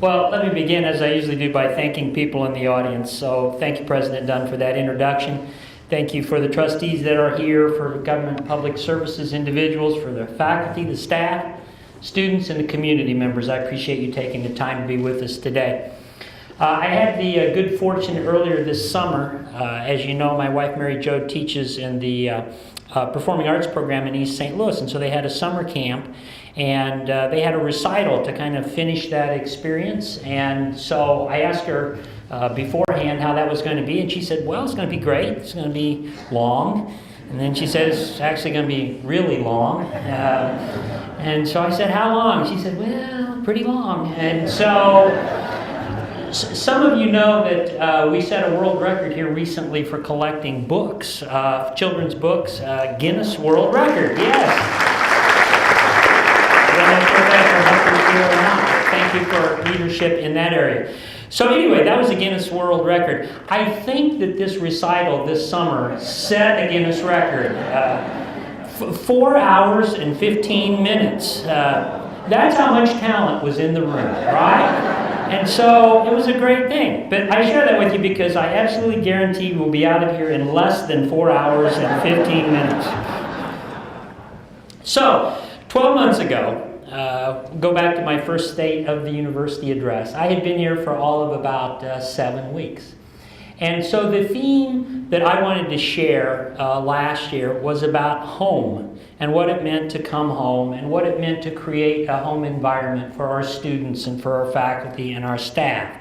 Well, let me begin, as I usually do, by thanking people in the audience. So thank you, President Dunn, for that introduction. Thank you for the trustees that are here, for government public services individuals, for the faculty, the staff, students, and the community members. I appreciate you taking the time to be with us today. I had the good fortune earlier this summer. As you know, my wife, Mary Jo, teaches in the Performing Arts program in East St. Louis, and so they had a summer camp, and they had a recital to kind of finish that experience. And so I asked her beforehand how that was going to be, and she said, well, it's going to be great. It's going to be long. And then she said, it's actually going to be really long. And so I said, how long? She said, well, pretty long. And so some of you know that we set a world record here recently for collecting books, children's books, Guinness World Record, yes. I don't know if you're here or not. Thank you for leadership in that area. So anyway, that was a Guinness World Record. I think that this recital this summer set a Guinness record. 4 hours and 15 minutes. That's how much talent was in the room, right? And so it was a great thing. But I share that with you because I absolutely guarantee we'll be out of here in less than 4 hours and 15 minutes. So, 12 months ago, go back to my first State of the University address. I had been here for all of about 7 weeks. And so the theme that I wanted to share last year was about home and what it meant to come home and what it meant to create a home environment for our students and for our faculty and our staff.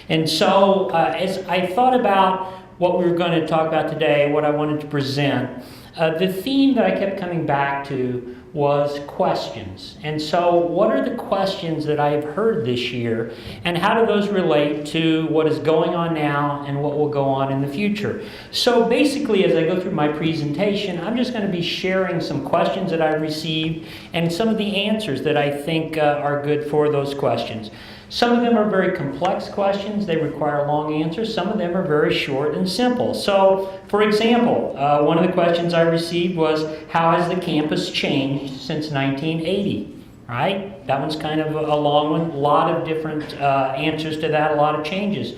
And so as I thought about what we were going to talk about today, what I wanted to present, the theme that I kept coming back to was questions. And so what are the questions that I've heard this year, and how do those relate to what is going on now and what will go on in the future? So basically, as I go through my presentation, I'm just going to be sharing some questions that I received and some of the answers that I think are good for those questions. Some of them are very complex questions. They require long answers. Some of them are very short and simple. So, for example, one of the questions I received was, how has the campus changed since 1980? Right? That one's kind of a long one. A lot of different answers to that, a lot of changes.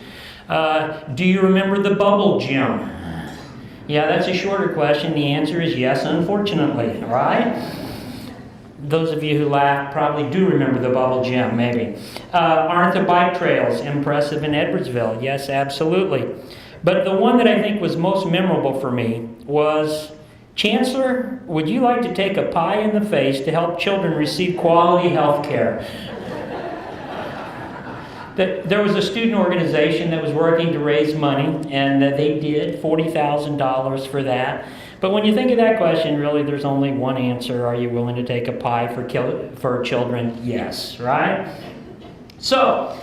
Do you remember the bubble gym? Yeah, that's a shorter question. The answer is yes, unfortunately. Right? Those of you who laugh probably do remember the bubble gym, maybe. Aren't the bike trails impressive in Edwardsville? Yes, absolutely. But the one that I think was most memorable for me was, Chancellor, would you like to take a pie in the face to help children receive quality health care? There was a student organization that was working to raise money, and they did $40,000 for that. But when you think of that question, really, there's only one answer. Are you willing to take a pie for children? Yes, right? So,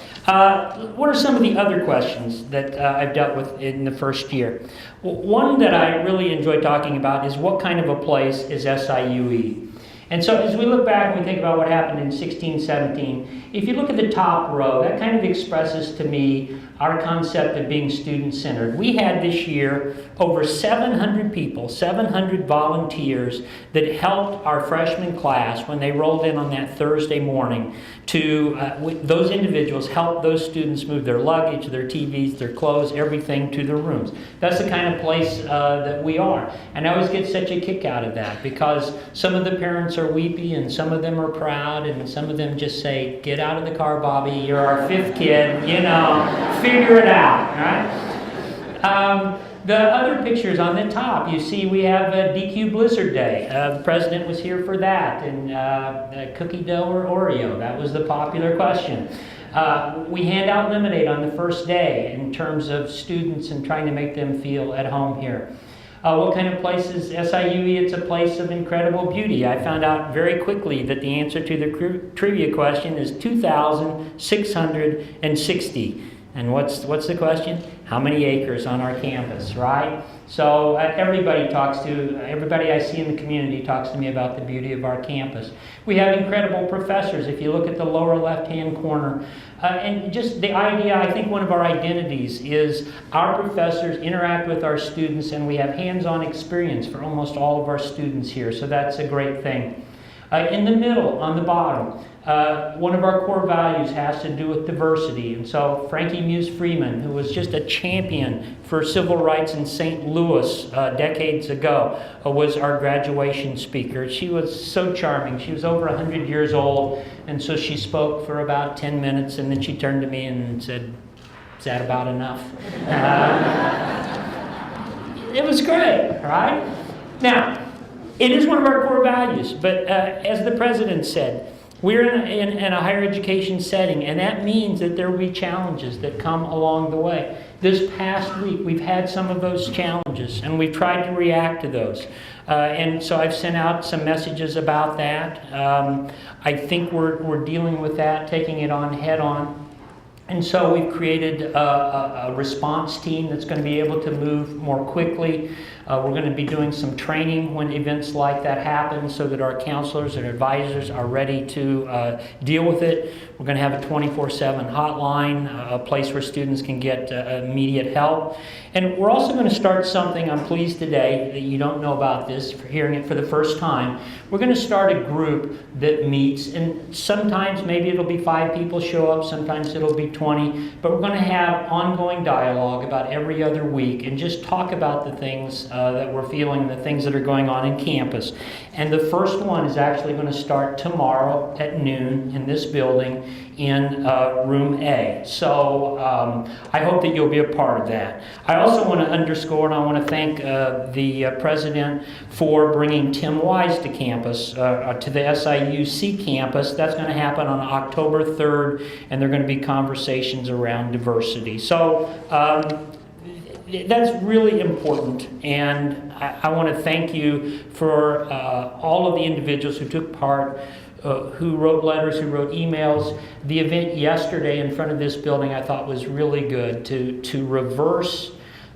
what are some of the other questions that I've dealt with in the first year? Well, one that I really enjoy talking about is, what kind of a place is SIUE? And so as we look back and we think about what happened in 16-17, if you look at the top row, that kind of expresses to me our concept of being student-centered. We had this year over 700 people, 700 volunteers that helped our freshman class when they rolled in on that Thursday morning to, those individuals helped those students move their luggage, their TVs, their clothes, everything to their rooms. That's the kind of place that we are. And I always get such a kick out of that because some of the parents are weepy and some of them are proud and some of them just say, get out of the car, Bobby, you're our 5th kid, you know, figure it out, right? The other pictures on the top, you see we have a DQ Blizzard Day. The president was here for that, and cookie dough or Oreo, that was the popular question. We hand out lemonade on the first day in terms of students and trying to make them feel at home here. What kind of place is SIUE? It's a place of incredible beauty. I found out very quickly that the answer to the trivia question is 2,660. And what's the question? How many acres on our campus, right? So everybody I see in the community talks to me about the beauty of our campus. We have incredible professors. If you look at the lower left-hand corner, and just the idea, I think one of our identities is our professors interact with our students, and we have hands-on experience for almost all of our students here. So that's a great thing. In the middle, on the bottom, one of our core values has to do with diversity. And so Frankie Muse-Freeman, who was just a champion for civil rights in St. Louis decades ago, was our graduation speaker. She was so charming. She was over 100 years old, and so she spoke for about 10 minutes, and then she turned to me and said, "Is that about enough?" It was great, right? Now, it is one of our core values, but as the president said, we're in a higher education setting, and that means that there will be challenges that come along the way. This past week, we've had some of those challenges, and we've tried to react to those. And so I've sent out some messages about that. I think we're dealing with that, taking it on head on. And so we've created a response team that's going to be able to move more quickly. We're going to be doing some training when events like that happen so that our counselors and advisors are ready to deal with it. We're going to have a 24/7 hotline, a place where students can get immediate help. And we're also going to start something, I'm pleased today that you don't know about this, for hearing it for the first time. We're going to start a group that meets, and sometimes maybe it'll be 5 people show up, sometimes it'll be 20, but we're going to have ongoing dialogue about every other week and just talk about the things that we're feeling, the things that are going on in campus. And the first one is actually going to start tomorrow at noon in this building in room A. So I hope that you'll be a part of that. I also want to underscore, and I want to thank the president for bringing Tim Wise to campus, to the SIUC campus. That's going to happen on October 3rd, and there are going to be conversations around diversity. So that's really important, and I want to thank you for all of the individuals who took part, who wrote letters, who wrote emails. The event yesterday in front of this building I thought was really good, to reverse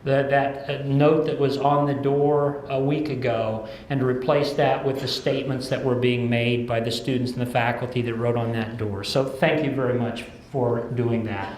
that note that was on the door a week ago and to replace that with the statements that were being made by the students and the faculty that wrote on that door. So thank you very much for doing that.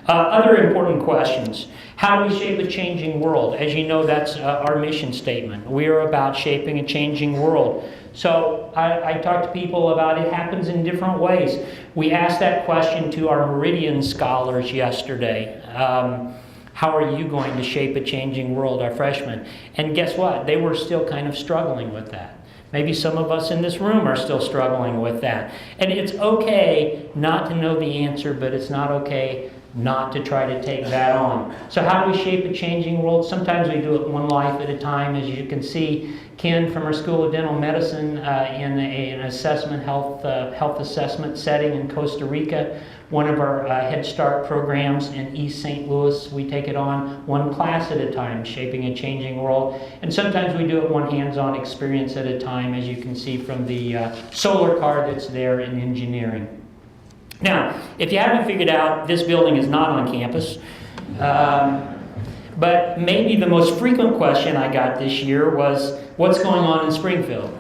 Other important questions. How do we shape a changing world? As you know, that's our mission statement. We are about shaping a changing world. So I talk to people about it happens in different ways. We asked that question to our Meridian scholars yesterday. How are you going to shape a changing world, our freshmen? And guess what? They were still kind of struggling with that. Maybe some of us in this room are still struggling with that. And it's okay not to know the answer, but it's not okay not to try to take that on. So how do we shape a changing world? Sometimes we do it one life at a time. As you can see, Ken from our School of Dental Medicine in an assessment health assessment setting in Costa Rica. One of our Head Start programs in East St. Louis, we take it on one class at a time, shaping a changing world. And sometimes we do it one hands-on experience at a time, as you can see from the solar card that's there in engineering. Now, if you haven't figured out, this building is not on campus. But maybe the most frequent question I got this year was, what's going on in Springfield?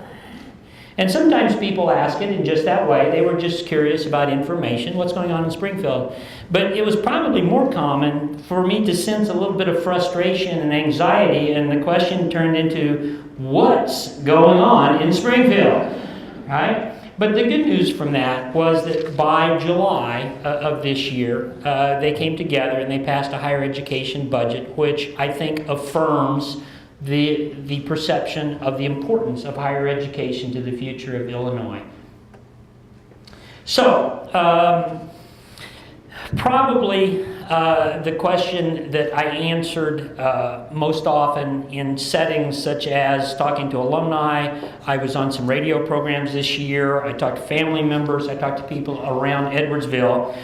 And sometimes people ask it in just that way. They were just curious about information. What's going on in Springfield? But it was probably more common for me to sense a little bit of frustration and anxiety, and the question turned into, what's going on in Springfield? Right? But the good news from that was that by July of this year, they came together and they passed a higher education budget, which I think affirms the perception of the importance of higher education to the future of Illinois. So, probably the question that I answered most often in settings such as talking to alumni. I was on some radio programs this year. I talked to family members. I talked to people around Edwardsville.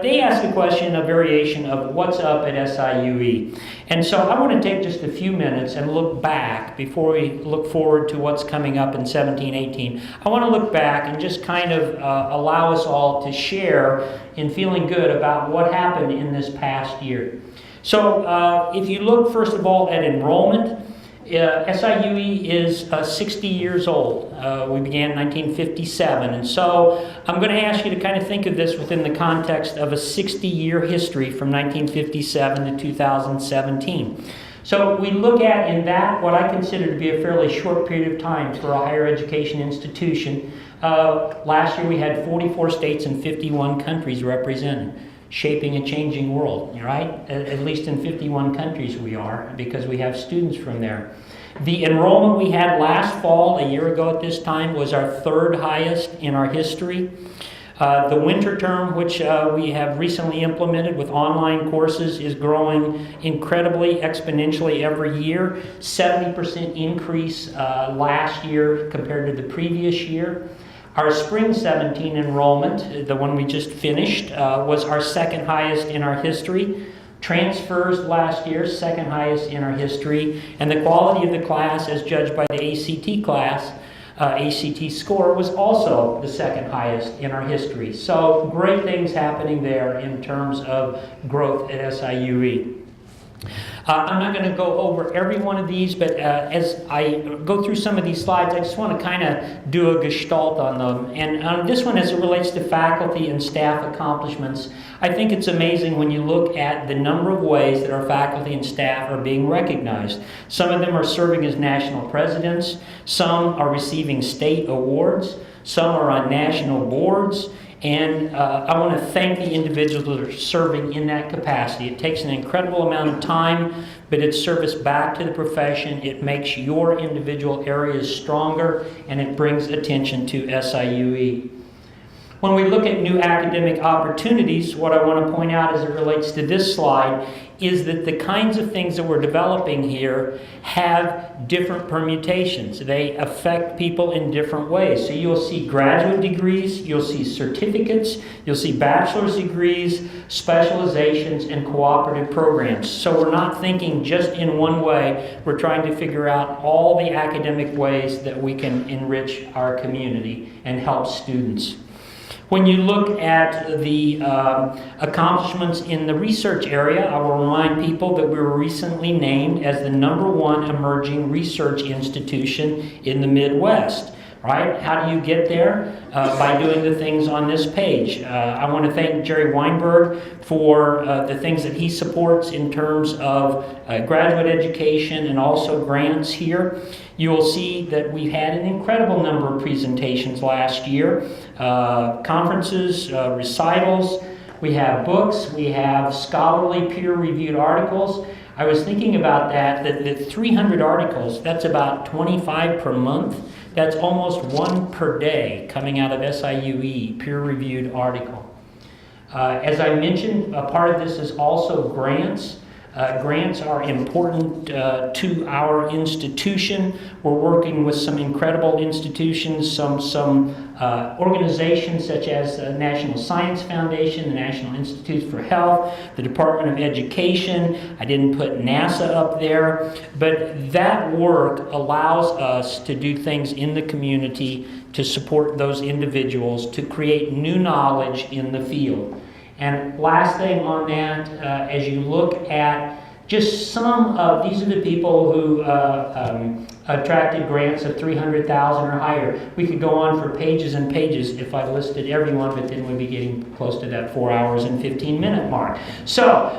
They asked a question, a variation of what's up at SIUE. And so I want to take just a few minutes and look back before we look forward to what's coming up in 17-18. I want to look back and just kind of allow us all to share in feeling good about what happened in this past year. So if you look first of all at enrollment, SIUE is 60 years old. We began in 1957, and so I'm going to ask you to kind of think of this within the context of a 60-year history from 1957 to 2017. So we look at in that what I consider to be a fairly short period of time for a higher education institution. Last year we had 44 states and 51 countries represented, shaping a changing world, right? At least in 51 countries we are, because we have students from there. The enrollment we had last fall, a year ago at this time, was our third highest in our history. The winter term, which we have recently implemented with online courses, is growing incredibly, exponentially every year. 70% increase last year compared to the previous year. Our spring 17 enrollment, the one we just finished, was our second highest in our history. Transfers last year, second highest in our history. And the quality of the class, as judged by the ACT class, ACT score, was also the second highest in our history. So great things happening there in terms of growth at SIUE. I'm not going to go over every one of these, but as I go through some of these slides, I just want to kind of do a gestalt on them. And on this one, as it relates to faculty and staff accomplishments, I think it's amazing when you look at the number of ways that our faculty and staff are being recognized. Some of them are serving as national presidents, some are receiving state awards, some are on national boards. And I want to thank the individuals that are serving in that capacity. It takes an incredible amount of time, but it's service back to the profession. It makes your individual areas stronger, and it brings attention to SIUE. When we look at new academic opportunities, what I want to point out as it relates to this slide is that the kinds of things that we're developing here have different permutations. They affect people in different ways. So you'll see graduate degrees, you'll see certificates, you'll see bachelor's degrees, specializations, and cooperative programs. So we're not thinking just in one way. We're trying to figure out all the academic ways that we can enrich our community and help students. When you look at the accomplishments in the research area, I will remind people that we were recently named as the #1 emerging research institution in the Midwest. Right? How do you get there? By doing the things on this page. I want to thank Jerry Weinberg for the things that he supports in terms of graduate education and also grants here. You will see that we've had an incredible number of presentations last year. Conferences, recitals, we have books, we have scholarly peer-reviewed articles. I was thinking about that 300 articles, that's about 25 per month. That's almost one per day coming out of SIUE, peer-reviewed article. As I mentioned, a part of this is also grants. Grants are important to our institution. We're working with some incredible institutions, some organizations such as the National Science Foundation, the National Institutes for Health, the Department of Education. I didn't put NASA up there, but that work allows us to do things in the community to support those individuals, to create new knowledge in the field. And last thing on that, as you look at just some of, these are the people who attracted grants of $300,000 or higher. We could go on for pages and pages if I listed everyone, but then we'd be getting close to that 4 hours and 15-minute mark. So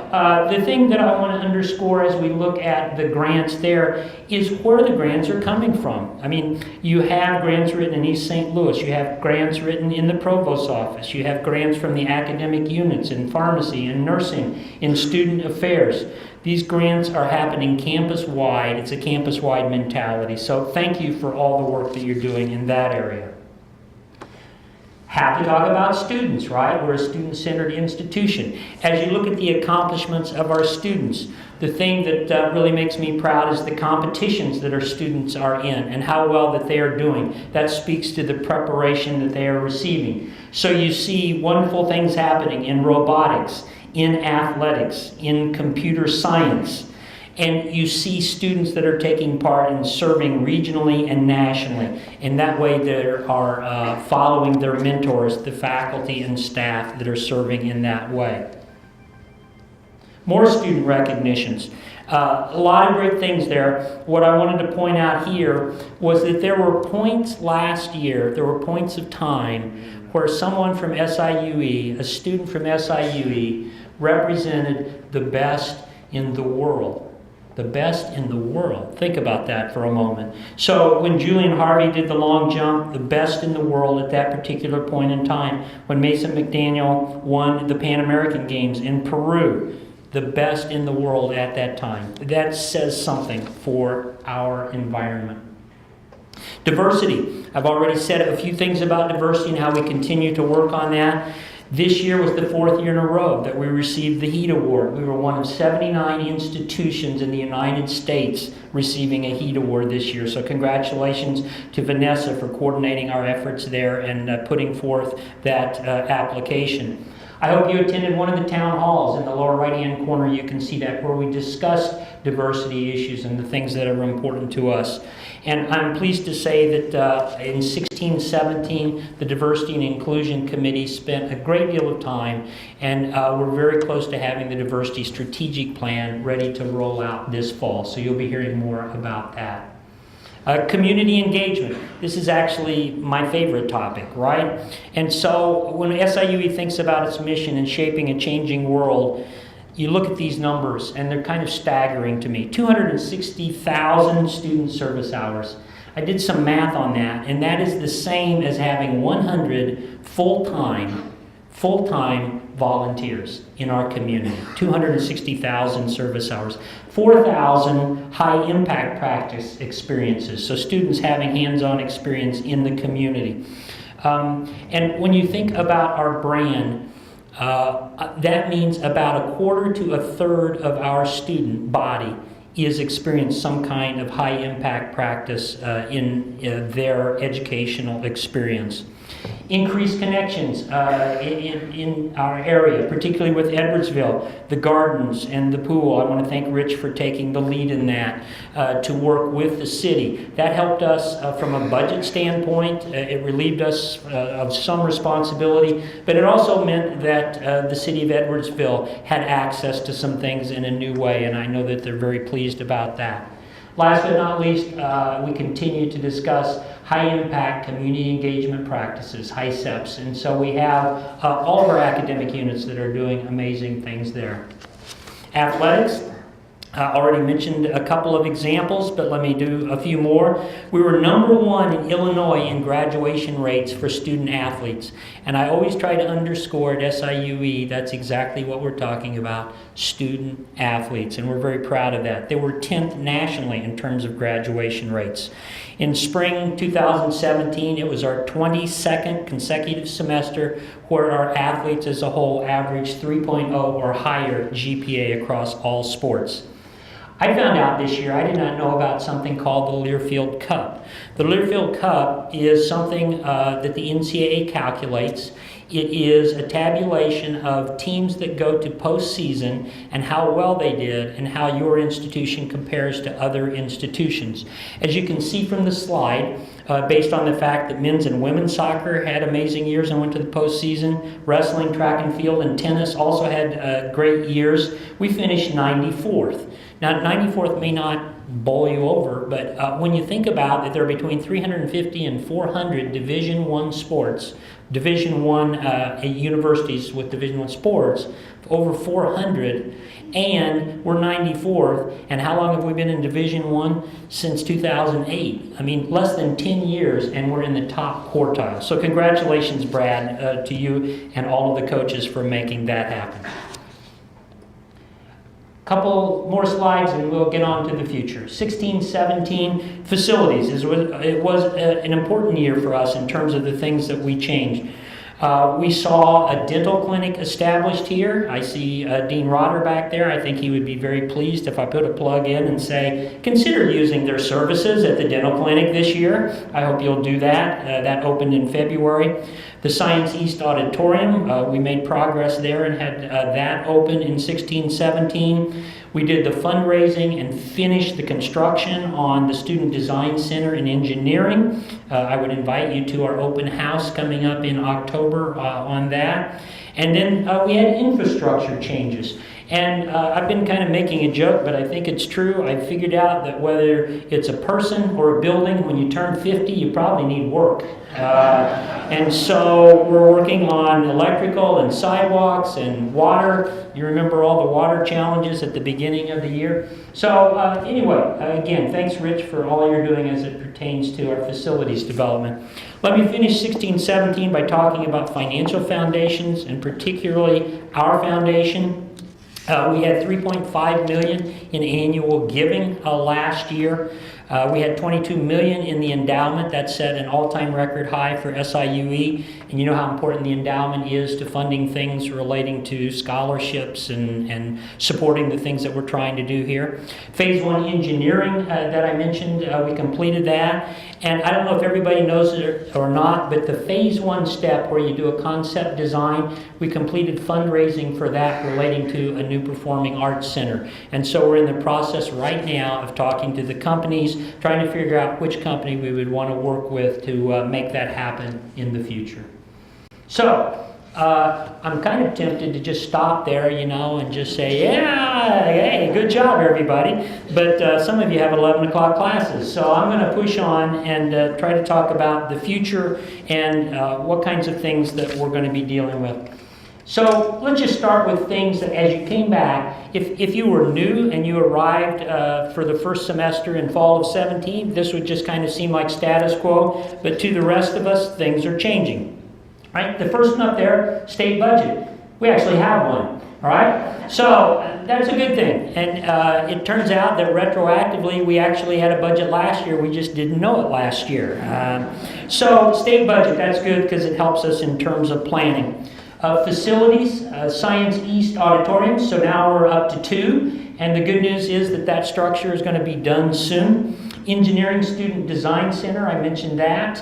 the thing that I want to underscore as we look at the grants there is where the grants are coming from. I mean, you have grants written in East St. Louis, you have grants written in the provost's office, you have grants from the academic units in pharmacy and nursing, in student affairs. These grants are happening campus-wide. It's a campus-wide mentality. So thank you for all the work that you're doing in that area. Have to talk about students, right? We're a student-centered institution. As you look at the accomplishments of our students, the thing that really makes me proud is the competitions that our students are in and how well that they are doing. That speaks to the preparation that they are receiving. So you see wonderful things happening in robotics, in athletics, in computer science, and you see students that are taking part in serving regionally and nationally. In that way, they are following their mentors, the faculty and staff that are serving in that way. More student recognitions. A lot of great things there. What I wanted to point out here was that there were points last year, there were points of time where someone from SIUE, a student from SIUE, represented the best in the world. The best in the world. Think about that for a moment. So when Julian Harvey did the long jump, the best in the world at that particular point in time. When Mason McDaniel won the Pan American Games in Peru, the best in the world at that time. That says something for our environment. Diversity. I've already said a few things about diversity and how we continue to work on that. This year was the 4th year in a row that we received the HEAT Award. We were one of 79 institutions in the United States receiving a HEAT Award this year. So congratulations to Vanessa for coordinating our efforts there and putting forth that application. I hope you attended one of the town halls. In the lower right-hand corner, you can see that, where we discussed diversity issues and the things that are important to us. And I'm pleased to say that in 16-17, the Diversity and Inclusion Committee spent a great deal of time, and we're very close to having the Diversity Strategic Plan ready to roll out this fall. So you'll be hearing more about that. Community engagement. This is actually my favorite topic, right? And so when SIUE thinks about its mission in shaping a changing world, you look at these numbers and they're kind of staggering to me. 260,000 student service hours. I did some math on that, and that is the same as having 100 full-time volunteers in our community. 260,000 service hours. 4,000 high-impact practice experiences, so students having hands-on experience in the community. And when you think about our brand, that means about a quarter to a third of our student body is experienced some kind of high-impact practice in their educational experience. Increased connections in our area, particularly with Edwardsville, the gardens and the pool. I want to thank Rich for taking the lead in that to work with the city. That helped us from a budget standpoint. It relieved us of some responsibility, but it also meant that the city of Edwardsville had access to some things in a new way, and I know that they're very pleased about that. Last but not least, we continue to discuss high-impact community engagement practices, HICEPs, and so we have all of our academic units that are doing amazing things there. Athletics, I already mentioned a couple of examples, but let me do a few more. We were #1 in Illinois in graduation rates for student athletes, and I always try to underscore at SIUE that's exactly what we're talking about, student athletes, and we're very proud of that. They were 10th nationally in terms of graduation rates. In spring 2017, it was our 22nd consecutive semester where our athletes as a whole averaged 3.0 or higher GPA across all sports. I found out this year, I did not know about something called the Learfield Cup. The Learfield Cup is something that the NCAA calculates. It is a tabulation of teams that go to postseason and how well they did and how your institution compares to other institutions. As you can see from the slide, based on the fact that men's and women's soccer had amazing years and went to the postseason, wrestling, track and field, and tennis also had great years, we finished 94th. Now, 94th may not bowl you over, but when you think about that there are between 350 and 400 Division I sports, Division I universities with Division I sports, over 400, and we're 94th, and how long have we been in Division I? Since 2008. I mean, less than 10 years, and we're in the top quartile. So congratulations, Brad, to you and all of the coaches for making that happen. Couple more slides and we'll get on to the future. 16-17 facilities. It was an important year for us in terms of the things that we changed. We saw a dental clinic established here. I see Dean Rotter back there. I think he would be very pleased if I put a plug in and say, consider using their services at the dental clinic this year. I hope you'll do that. That opened in February. The Science East Auditorium, we made progress there and had that open in 16-17. We did the fundraising and finished the construction on the Student Design Center in Engineering. I would invite you to our open house coming up in October on that. And then we had infrastructure changes. And I've been kind of making a joke, but I think it's true. I figured out that whether it's a person or a building, when you turn 50, you probably need work. And so we're working on electrical and sidewalks and water. You remember all the water challenges at the beginning of the year. So anyway, again, thanks, Rich, for all you're doing as it pertains to our facilities development. Let me finish 16-17 by talking about financial foundations, and particularly our foundation. We had $3.5 million in annual giving last year. We had $22 million in the endowment. That set an all-time record high for SIUE. And you know how important the endowment is to funding things relating to scholarships and supporting the things that we're trying to do here. Phase 1 engineering that I mentioned, we completed that. And I don't know if everybody knows it or not, but the phase 1 step where you do a concept design, we completed fundraising for that relating to a new performing arts center. And so we're in the process right now of talking to the companies, trying to figure out which company we would want to work with to make that happen in the future. So, I'm kind of tempted to just stop there, and just say, yeah, hey, good job, everybody. But some of you have 11 o'clock classes. So I'm going to push on and try to talk about the future and what kinds of things that we're going to be dealing with. So let's just start with things that as you came back, if you were new and you arrived for the first semester in fall of 17, this would just kind of seem like status quo. But to the rest of us, things are changing. Right? The first one up there, state budget. We actually have one. All right? So that's a good thing. And it turns out that retroactively, we actually had a budget last year. We just didn't know it last year. So state budget, that's good because it helps us in terms of planning. Facilities, Science East Auditorium. So now we're up to 2. And the good news is that that structure is going to be done soon. Engineering Student Design Center, I mentioned that.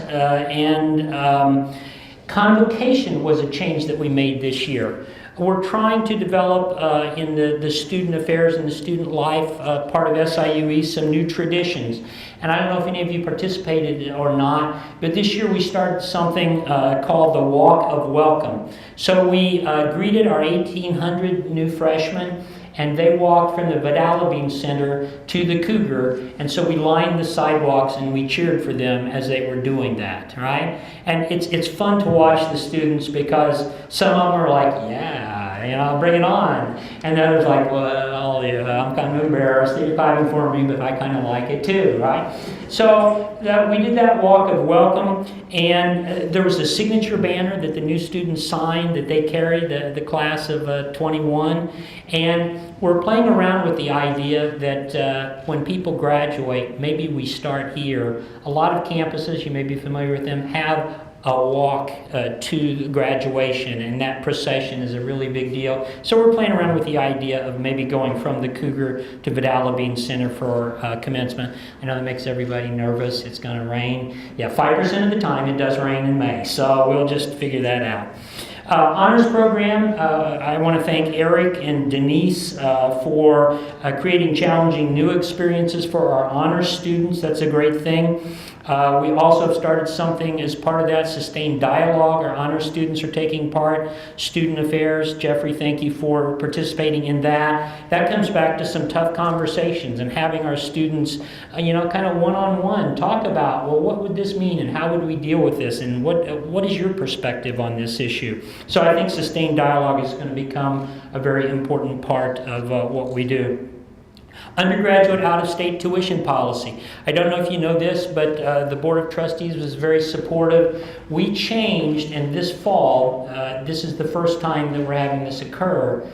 Convocation was a change that we made this year. We're trying to develop in the student affairs and the student life part of SIUE some new traditions. And I don't know if any of you participated or not, but this year we started something called the Walk of Welcome. So we greeted our 1,800 new freshmen, and they walked from the Vidalabine Center to the Cougar, and so we lined the sidewalks and we cheered for them as they were doing that, right? And it's fun to watch the students because some of them are like, yeah, bring it on. And the others like, well, yeah, I'm kind of embarrassed that you're clapping for me, but I kind of like it too, right? So we did that walk of welcome, and there was a signature banner that the new students signed that they carried, the class of 21. And we're playing around with the idea that when people graduate, maybe we start here. A lot of campuses, you may be familiar with them, have a walk to graduation, and that procession is a really big deal. So we're playing around with the idea of maybe going from the Cougar to Vidalabine Center for commencement. I know that makes everybody nervous. It's going to rain. Yeah, 5% of the time it does rain in May, so we'll just figure that out. Honors program, I want to thank Eric and Denise for creating challenging new experiences for our honors students. That's a great thing. We also have started something as part of that, sustained dialogue. Our honors students are taking part. Student affairs, Jeffrey, thank you for participating in that. That comes back to some tough conversations and having our students, kind of one-on-one talk about, well, what would this mean and how would we deal with this and what is your perspective on this issue? So I think sustained dialogue is going to become a very important part of what we do. Undergraduate out-of-state tuition policy. I don't know if you know this, but the Board of Trustees was very supportive. We changed, and this fall, this is the first time that we're having this occur,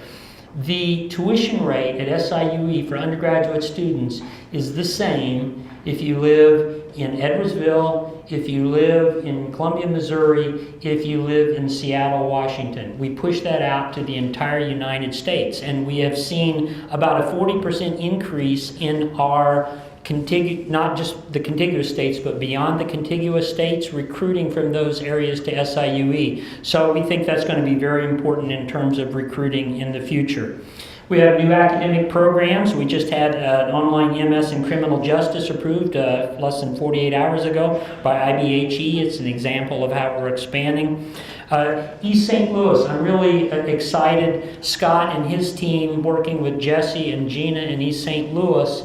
the tuition rate at SIUE for undergraduate students is the same if you live in Edwardsville, if you live in Columbia, Missouri, if you live in Seattle, Washington. We push that out to the entire United States, and we have seen about a 40% increase in our not just the contiguous states, but beyond the contiguous states, recruiting from those areas to SIUE. So we think that's going to be very important in terms of recruiting in the future. We have new academic programs. We just had an online MS in criminal justice approved less than 48 hours ago by IBHE. It's an example of how we're expanding. East St. Louis, I'm really excited. Scott and his team, working with Jesse and Gina in East St. Louis,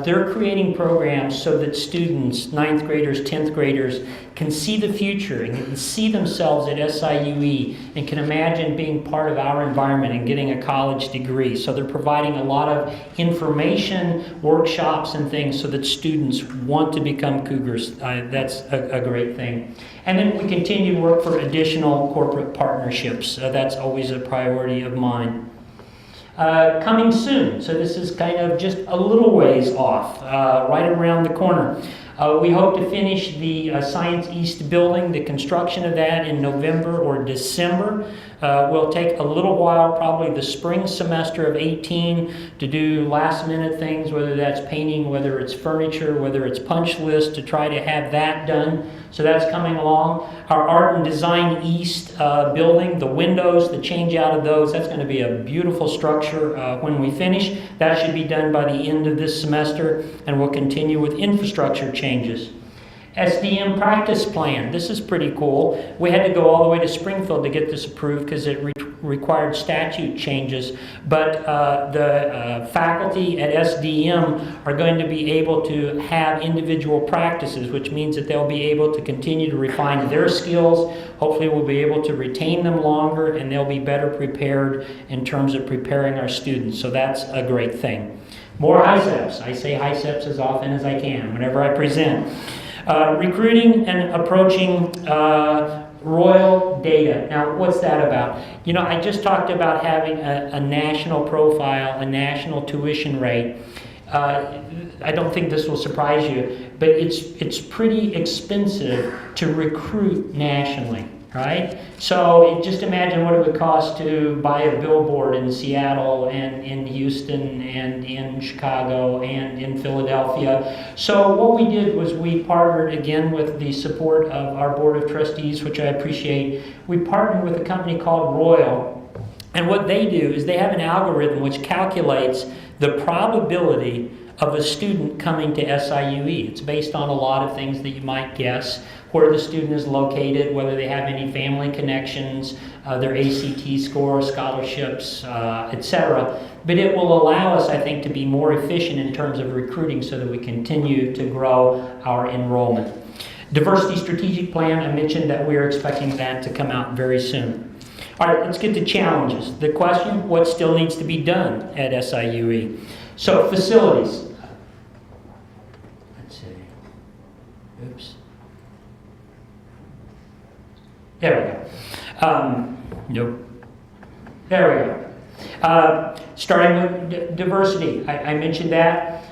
they're creating programs so that students, 9th graders, 10th graders, can see the future and can see themselves at SIUE and can imagine being part of our environment and getting a college degree. So they're providing a lot of information, workshops, and things so that students want to become Cougars. That's a great thing. And then we continue to work for additional corporate partnerships. That's always a priority of mine. Coming soon, so this is kind of just a little ways off, right around the corner. We hope to finish the Science East building, the construction of that in November or December. Will take a little while, probably the spring semester of 18, to do last minute things, whether that's painting, whether it's furniture, whether it's punch list, to try to have that done. So that's coming along. Our Art and Design East building, the windows, the change out of those, that's going to be a beautiful structure when we finish. That should be done by the end of this semester, and we'll continue with infrastructure changes. SDM practice plan. This is pretty cool. We had to go all the way to Springfield to get this approved because it required statute changes. But the faculty at SDM are going to be able to have individual practices, which means that they'll be able to continue to refine their skills. Hopefully we'll be able to retain them longer, and they'll be better prepared in terms of preparing our students. So that's a great thing. More HICEPs. I say HICEPs as often as I can whenever I present. Recruiting and approaching Royal data. Now, what's that about? You know, I just talked about having a national profile, a national tuition rate. I don't think this will surprise you, but it's pretty expensive to recruit nationally, right? So just imagine what it would cost to buy a billboard in Seattle and in Houston and in Chicago and in Philadelphia. So what we did was we partnered again with the support of our board of trustees, which I appreciate. We partnered with a company called Royal, and what they do is they have an algorithm which calculates the probability of a student coming to SIUE. It's based on a lot of things that you might guess: where the student is located, whether they have any family connections, their ACT score, scholarships, etc. But it will allow us, I think, to be more efficient in terms of recruiting so that we continue to grow our enrollment. Diversity strategic plan, I mentioned that we're expecting that to come out very soon. All right, let's get to challenges. The question, what still needs to be done at SIUE? So facilities. Let's see. Oops. There we go. Nope. There we go. Starting with diversity, I mentioned that.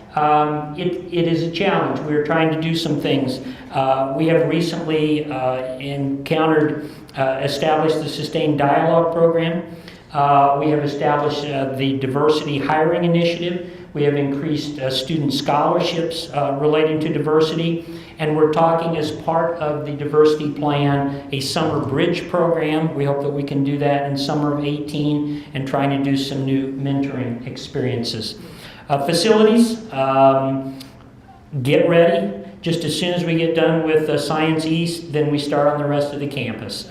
It is a challenge. We're trying to do some things. We have recently established the Sustained Dialogue Program. We have established the Diversity Hiring Initiative. We have increased student scholarships relating to diversity. And we're talking, as part of the diversity plan, a summer bridge program. We hope that we can do that in summer of 18 and trying to do some new mentoring experiences. Facilities, get ready. Just as soon as we get done with Science East, then we start on the rest of the campus,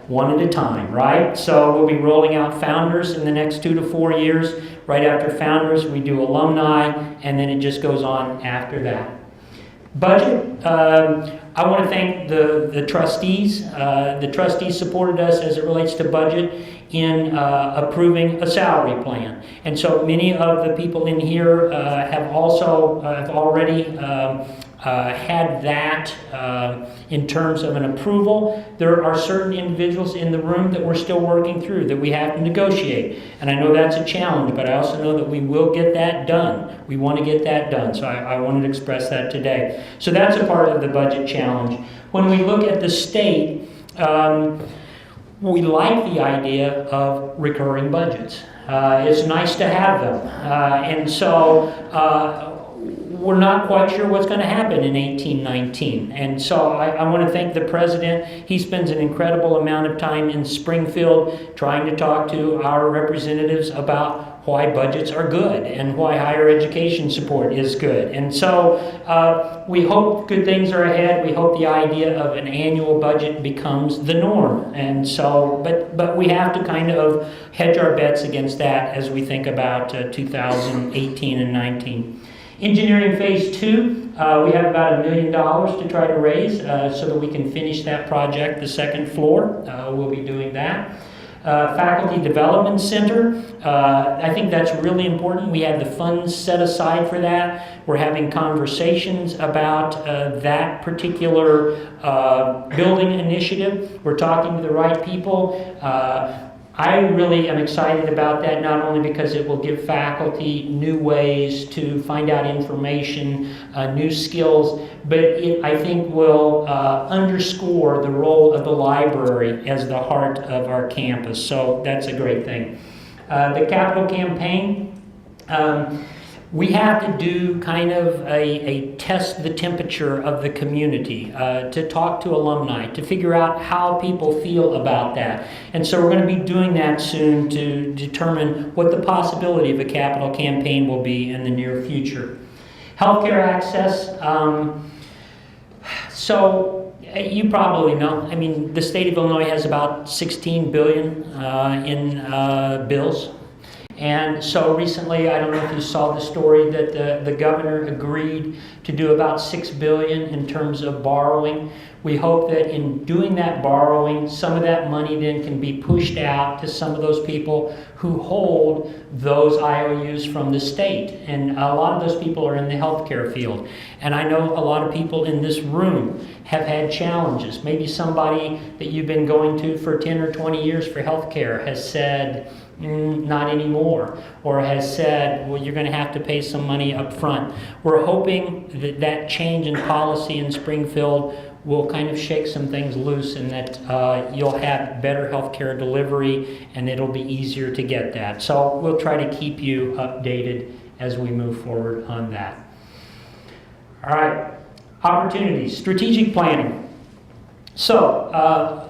one at a time, right? So we'll be rolling out Founders in the next 2 to 4 years. Right after Founders, we do Alumni, and then it just goes on after that. Budget, I want to thank the trustees. The trustees supported us as it relates to budget in approving a salary plan. And so many of the people in here have already had that in terms of an approval. There are certain individuals in the room that we're still working through, that we have to negotiate. And I know that's a challenge, but I also know that we will get that done. We want to get that done, so I wanted to express that today. So that's a part of the budget challenge. When we look at the state, we like the idea of recurring budgets. It's nice to have them. And so we're not quite sure what's going to happen in 1819. And so I want to thank the president. He spends an incredible amount of time in Springfield trying to talk to our representatives about why budgets are good and why higher education support is good. And so we hope good things are ahead. We hope the idea of an annual budget becomes the norm. And so, but we have to kind of hedge our bets against that as we think about 2018 and 19. Engineering Phase 2, we have about $1 million to try to raise so that we can finish that project, the second floor. We'll be doing that. Faculty Development Center, I think that's really important. We have the funds set aside for that. We're having conversations about that particular building initiative. We're talking to the right people. I really am excited about that, not only because it will give faculty new ways to find out information, new skills, but it, I think, will underscore the role of the library as the heart of our campus. So that's a great thing. The capital campaign, we have to do kind of a test the temperature of the community, to talk to alumni, to figure out how people feel about that. And so we're going to be doing that soon to determine what the possibility of a capital campaign will be in the near future. Healthcare access. So you probably know, I mean, the state of Illinois has about $16 billion in bills. And so recently, I don't know if you saw the story that the governor agreed to do about $6 billion in terms of borrowing. We hope that in doing that borrowing, some of that money then can be pushed out to some of those people who hold those IOUs from the state. And a lot of those people are in the healthcare field. And I know a lot of people in this room have had challenges. Maybe somebody that you've been going to for 10 or 20 years for healthcare has said, not anymore, or has said, well, you're going to have to pay some money up front. We're hoping that that change in policy in Springfield will kind of shake some things loose, and that you'll have better healthcare delivery, and it'll be easier to get that. So we'll try to keep you updated as we move forward on that. All right, opportunities, strategic planning. So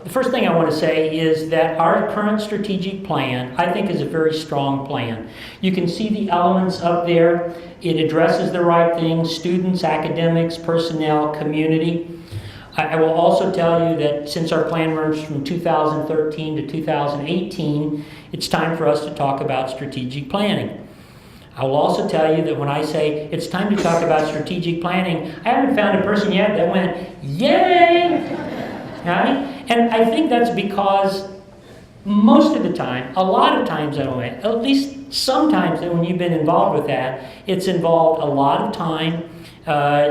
the first thing I want to say is that our current strategic plan, I think, is a very strong plan. You can see the elements up there. It addresses the right things: students, academics, personnel, community. I will also tell you that since our plan runs from 2013 to 2018, it's time for us to talk about strategic planning. I will also tell you that when I say it's time to talk about strategic planning, I haven't found a person yet that went, yay! Right? And I think that's because most of the time, a lot of times anyway, at least sometimes when you've been involved with that, it's involved a lot of time.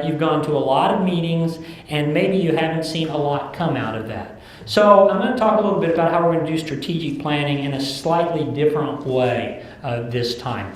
You've gone to a lot of meetings, and maybe you haven't seen a lot come out of that. So I'm going to talk a little bit about how we're going to do strategic planning in a slightly different way this time.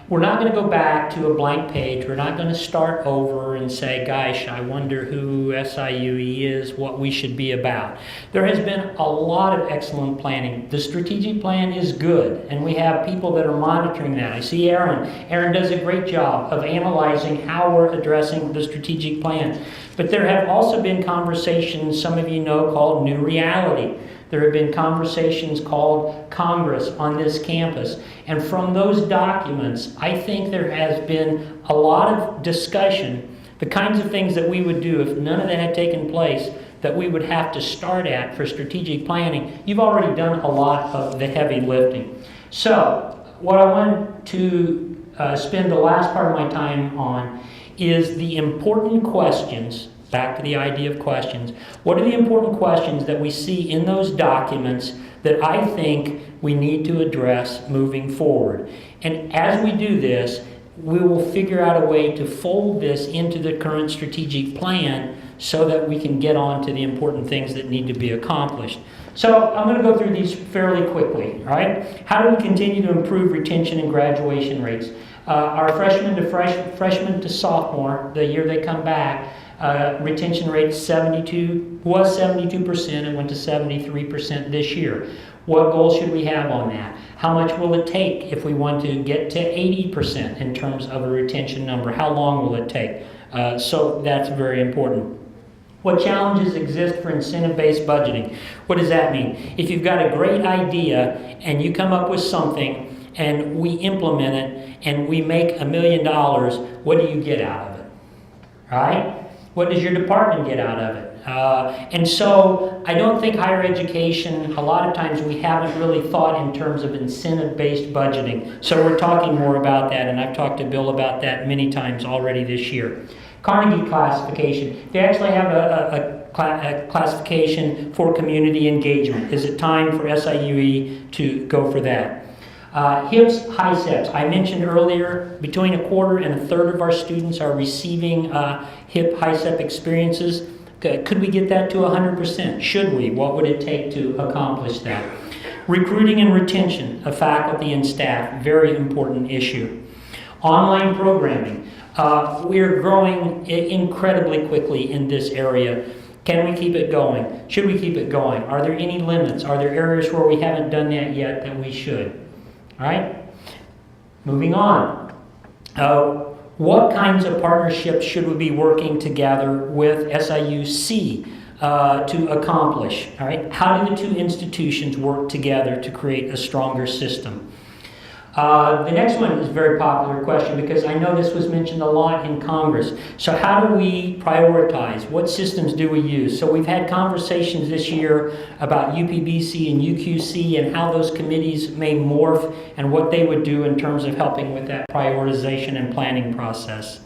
We're not going to go back to a blank page. We're not going to start over and say, gosh, I wonder who SIUE is, what we should be about. There has been a lot of excellent planning. The strategic plan is good, and we have people that are monitoring that. I see Aaron. Aaron does a great job of analyzing how we're addressing the strategic plan. But there have also been conversations, some of you know, called New Reality. There have been conversations called Congress on this campus. And from those documents, I think there has been a lot of discussion, the kinds of things that we would do if none of that had taken place, that we would have to start at for strategic planning. You've already done a lot of the heavy lifting. So what I want to spend the last part of my time on is the important questions. Back to the idea of questions. What are the important questions that we see in those documents that I think we need to address moving forward? And as we do this, we will figure out a way to fold this into the current strategic plan so that we can get on to the important things that need to be accomplished. So I'm going to go through these fairly quickly. All right? How do we continue to improve retention and graduation rates? Our freshman to sophomore, the year they come back, retention rate was 72% and went to 73% this year. What goal should we have on that? How much will it take if we want to get to 80% in terms of a retention number? How long will it take? So that's very important. What challenges exist for incentive-based budgeting? What does that mean? If you've got a great idea and you come up with something and we implement it and we make $1 million, what do you get out of it? Right? What does your department get out of it? And so I don't think higher education, a lot of times we haven't really thought in terms of incentive-based budgeting. So we're talking more about that, and I've talked to Bill about that many times already this year. Carnegie classification. They actually have a classification for community engagement. Is it time for SIUE to go for that? HIPS, HiCEPs. I mentioned earlier, between 1/4 and 1/3 of our students are receiving HIP, HiCEP experiences. Could we get that to 100%? Should we? What would it take to accomplish that? Recruiting and retention of faculty and staff, very important issue. Online programming. We're growing incredibly quickly in this area. Can we keep it going? Should we keep it going? Are there any limits? Are there areas where we haven't done that yet that we should? All right? Moving on. What kinds of partnerships should we be working together with SIUC to accomplish? All right? How do the two institutions work together to create a stronger system? The next one is a very popular question because I know this was mentioned a lot in Congress. So how do we prioritize? What systems do we use? So we've had conversations this year about UPBC and UQC and how those committees may morph and what they would do in terms of helping with that prioritization and planning process.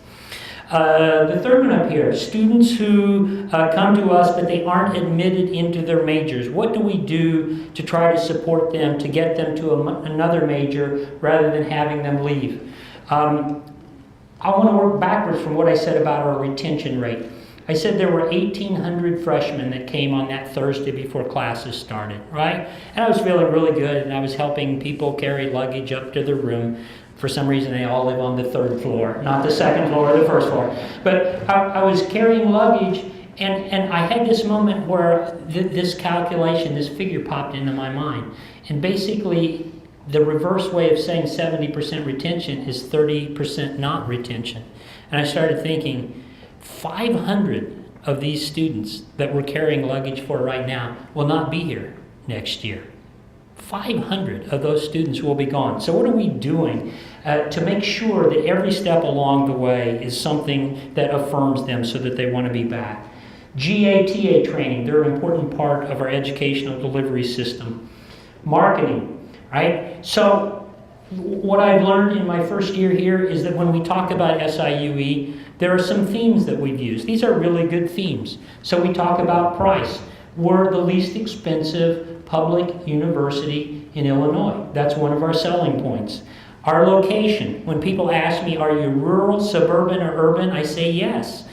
The third one up here, students who come to us but they aren't admitted into their majors. What do we do to try to support them to get them to another major rather than having them leave? I want to work backwards from what I said about our retention rate. I said there were 1,800 freshmen that came on that Thursday before classes started, right? And I was feeling really good, and I was helping people carry luggage up to their room. For some reason, they all live on the 3rd floor, not the 2nd floor or the 1st floor. But I was carrying luggage, and I had this moment where this calculation, this figure popped into my mind. And basically, the reverse way of saying 70% retention is 30% not retention. And I started thinking, 500 of these students that we're carrying luggage for right now will not be here next year. 500 of those students will be gone. So what are we doing to make sure that every step along the way is something that affirms them so that they want to be back? GATA training, they're an important part of our educational delivery system. Marketing, right? So what I've learned in my first year here is that when we talk about SIUE, there are some themes that we've used. These are really good themes. So we talk about price. We're the least expensive public university in Illinois. That's one of our selling points. Our location. When people ask me, are you rural, suburban, or urban? I say yes.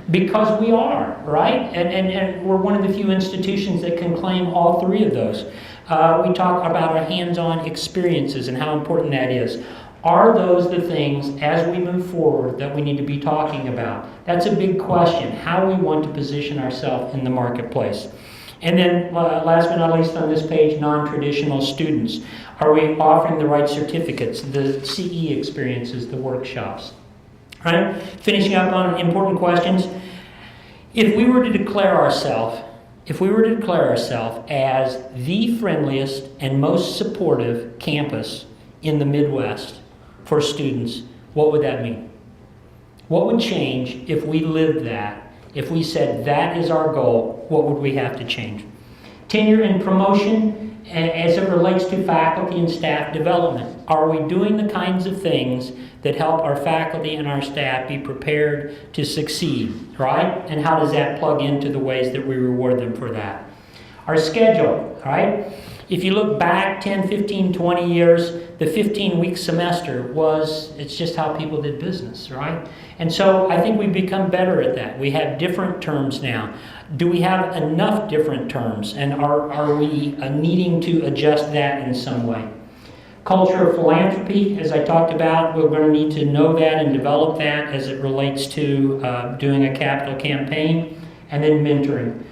Because we are, right? And we're one of the few institutions that can claim all three of those. We talk about our hands-on experiences and how important that is. Are those the things, as we move forward, that we need to be talking about? That's a big question, how we want to position ourselves in the marketplace. And then, last but not least on this page, non-traditional students. Are we offering the right certificates, the CE experiences, the workshops? All right? Finishing up on important questions. If we were to declare ourselves as the friendliest and most supportive campus in the Midwest for students, what would that mean? What would change if we lived that? If we said that is our goal, what would we have to change? Tenure and promotion as it relates to faculty and staff development. Are we doing the kinds of things that help our faculty and our staff be prepared to succeed, right? And how does that plug into the ways that we reward them for that? Our schedule, right? If you look back 10, 15, 20 years, the 15-week semester it's just how people did business, right? And so I think we've become better at that. We have different terms now. Do we have enough different terms? And are we needing to adjust that in some way? Culture of philanthropy, as I talked about, we're going to need to know that and develop that as it relates to doing a capital campaign. And then mentoring.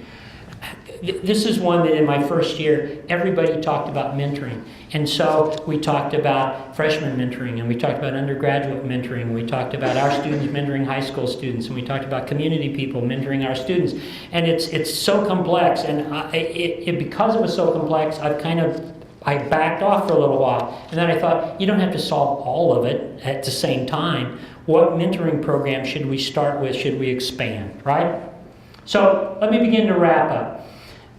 This is one that in my first year, everybody talked about mentoring. And so we talked about freshman mentoring, and we talked about undergraduate mentoring, we talked about our students mentoring high school students, and we talked about community people mentoring our students. And it's so complex, and because it was so complex, I've kind of I backed off for a little while, and then I thought, you don't have to solve all of it at the same time. What mentoring program should we start with? Should we expand, right? So let me begin to wrap up.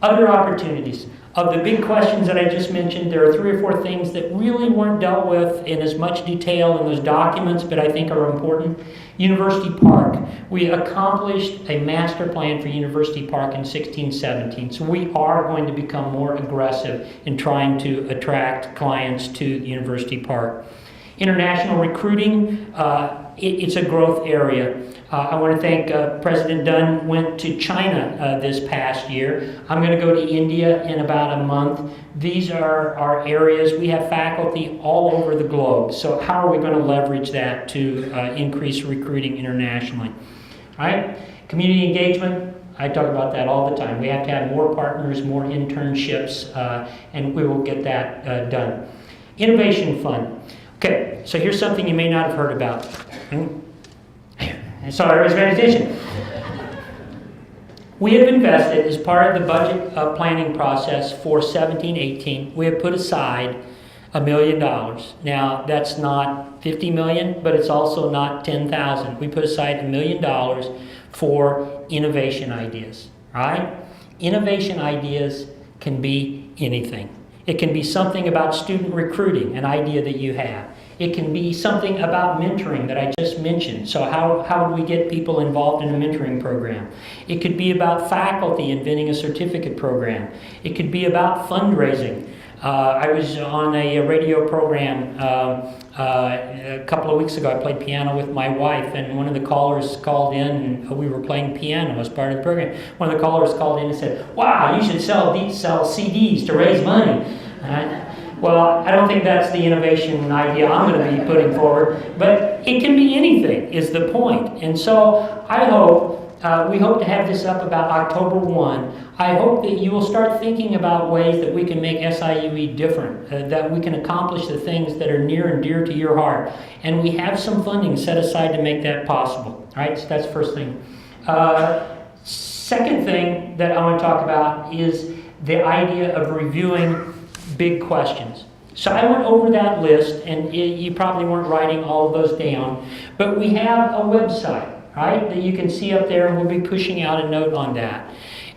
Other opportunities. Of the big questions that I just mentioned, there are 3 or 4 things that really weren't dealt with in as much detail in those documents, but I think are important. University Park. We accomplished a master plan for University Park in 16-17, so we are going to become more aggressive in trying to attract clients to University Park. International recruiting, it's a growth area. I want to thank President Dunn went to China this past year. I'm going to go to India in about a month. These are our areas. We have faculty all over the globe. So how are we going to leverage that to increase recruiting internationally? All right? Community engagement. I talk about that all the time. We have to have more partners, more internships, and we will get that done. Innovation Fund. Okay, so here's something you may not have heard about. So everybody's paying attention. We have invested, as part of the budget planning process for 17-18, we have put aside $1 million. Now, that's not 50 million, but it's also not 10,000. We put aside $1 million for innovation ideas, right? Innovation ideas can be anything. It can be something about student recruiting, an idea that you have. It can be something about mentoring that I just mentioned. So how do we get people involved in a mentoring program? It could be about faculty inventing a certificate program. It could be about fundraising. I was on a radio program a couple of weeks ago. I played piano with my wife, and one of the callers called in, and we were playing piano as part of the program. One of the callers called in and said, "Wow, you should sell CDs to raise money." Well, I don't think that's the innovation idea I'm going to be putting forward, but it can be anything is the point. And so I hope, we hope to have this up about October 1. I hope that you will start thinking about ways that we can make SIUE different, that we can accomplish the things that are near and dear to your heart. And we have some funding set aside to make that possible. All right, so that's the first thing. Second thing that I want to talk about is the idea of reviewing big questions. So I went over that list, and you probably weren't writing all of those down, but we have a website, right, that you can see up there, and we'll be pushing out a note on that.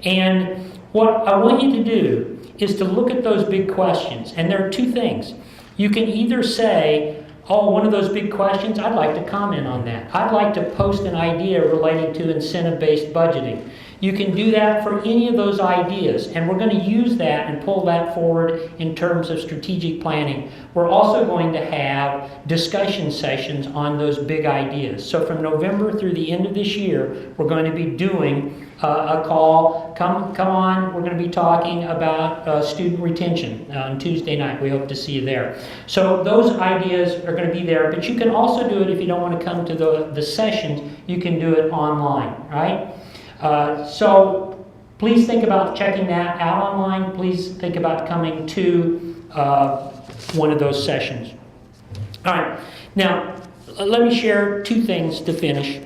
And what I want you to do is to look at those big questions, and there are 2 things. You can either say, oh, one of those big questions, I'd like to comment on that. I'd like to post an idea relating to incentive-based budgeting. You can do that for any of those ideas, and we're going to use that and pull that forward in terms of strategic planning. We're also going to have discussion sessions on those big ideas. So from November through the end of this year, we're going to be doing a call. Come on, we're going to be talking about student retention on Tuesday night. We hope to see you there. So those ideas are going to be there, but you can also do it if you don't want to come to the sessions. You can do it online, right? So please think about checking that out online. Please think about coming to one of those sessions. All right. Now, let me share 2 things to finish.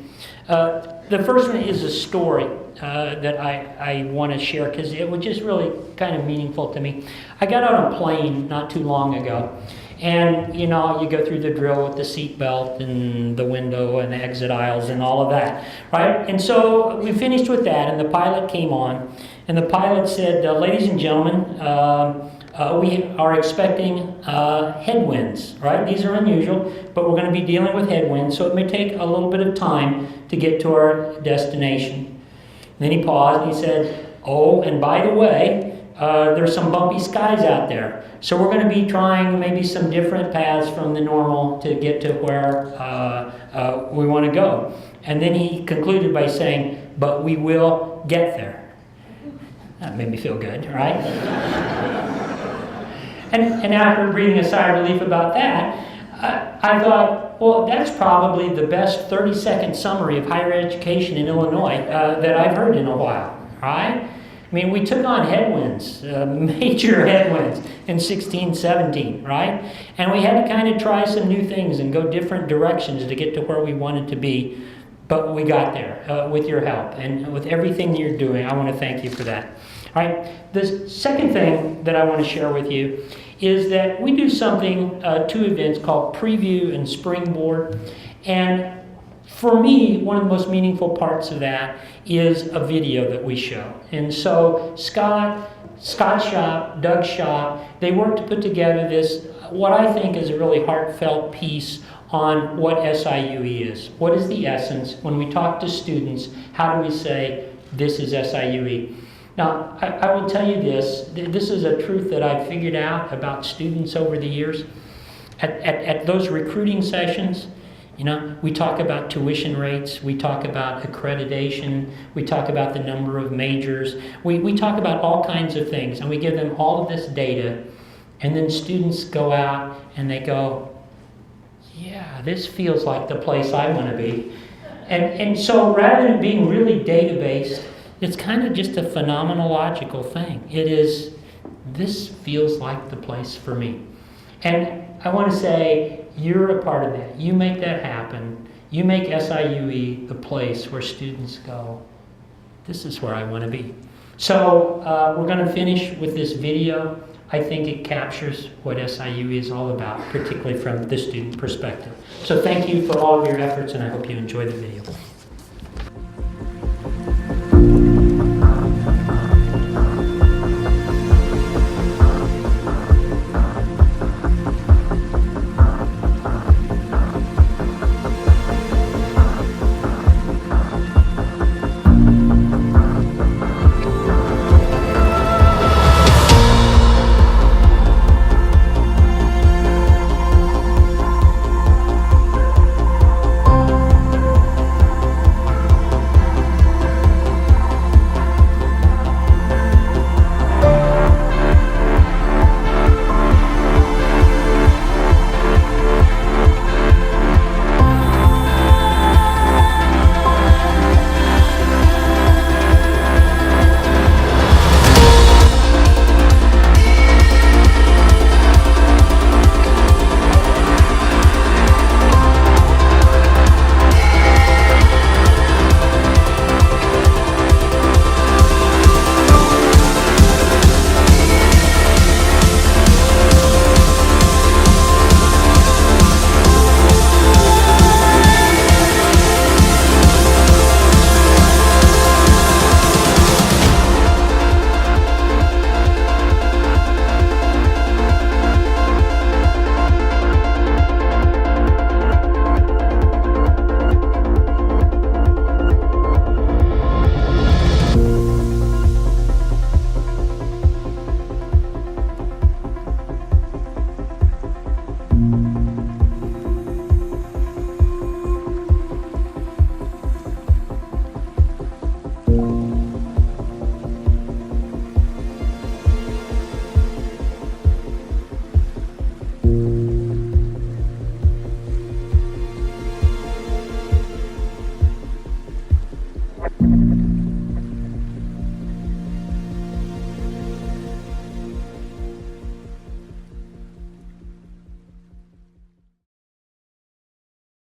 The first one is a story that I want to share because it was just really kind of meaningful to me. I got on a plane not too long ago. And, you know, you go through the drill with the seat belt and the window and the exit aisles and all of that, right? And so we finished with that, and the pilot came on, and the pilot said, ladies and gentlemen, we are expecting headwinds, right? These are unusual, but we're going to be dealing with headwinds, so it may take a little bit of time to get to our destination. And then he paused, and he said, oh, and by the way, there's some bumpy skies out there. So we're going to be trying maybe some different paths from the normal to get to where we want to go. And then he concluded by saying, but we will get there. That made me feel good, right? and after breathing a sigh of relief about that, I thought, well, that's probably the best 30-second summary of higher education in Illinois that I've heard in a while, right? I mean, we took on headwinds, major headwinds in 16, 17, right? And we had to kind of try some new things and go different directions to get to where we wanted to be. But we got there with your help and with everything you're doing. I want to thank you for that. All right. The second thing that I want to share with you is that we do something, two events called Preview and Springboard. And for me, one of the most meaningful parts of that is a video that we show. And so Scott Shop, Doug Shop, they worked to put together this, what I think is a really heartfelt piece on what SIUE is. What is the essence? When we talk to students, how do we say, this is SIUE? Now, I will tell you this. This is a truth that I've figured out about students over the years. At those recruiting sessions, you know, we talk about tuition rates, we talk about accreditation, we talk about the number of majors, we talk about all kinds of things, and we give them all of this data, and then students go out and they go, yeah, this feels like the place I want to be. And so rather than being really data-based, it's kind of just a phenomenological thing. It is, this feels like the place for me. And I want to say, you're a part of that. You make that happen. You make SIUE the place where students go, this is where I want to be. So we're going to finish with this video. I think it captures what SIUE is all about, particularly from the student perspective. So thank you for all of your efforts, and I hope you enjoy the video.